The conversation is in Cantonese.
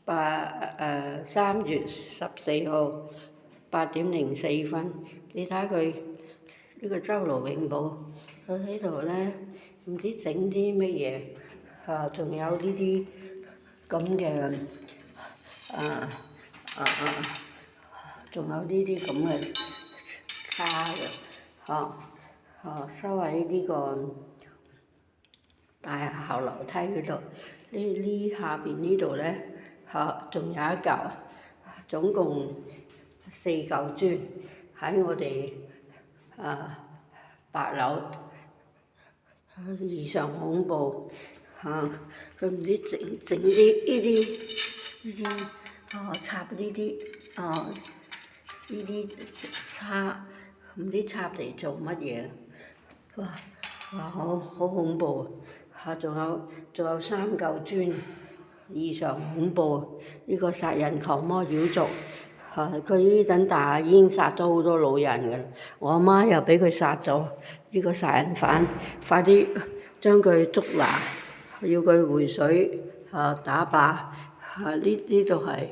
3月14號8:04，你睇下佢呢個周盧永寶，佢喺度咧唔知整啲乜嘢，仲有呢啲咁嘅仲有呢啲咁嘅叉嘅，收喺呢個大校樓梯嗰度。呢下邊呢度咧，仲有一嚿，總共4嚿磚喺我哋8樓，異常恐怖佢唔知整啲插呢啲叉，唔知插嚟做乜嘢？哇！好恐怖！仲有3嚿磚，異常恐怖。呢個殺人狂魔妖族，佢呢等大廈已經殺咗好多老人㗎啦。我阿媽又俾佢殺咗，呢個殺人犯，快啲將佢捉拿，要佢回水打靶。呢度係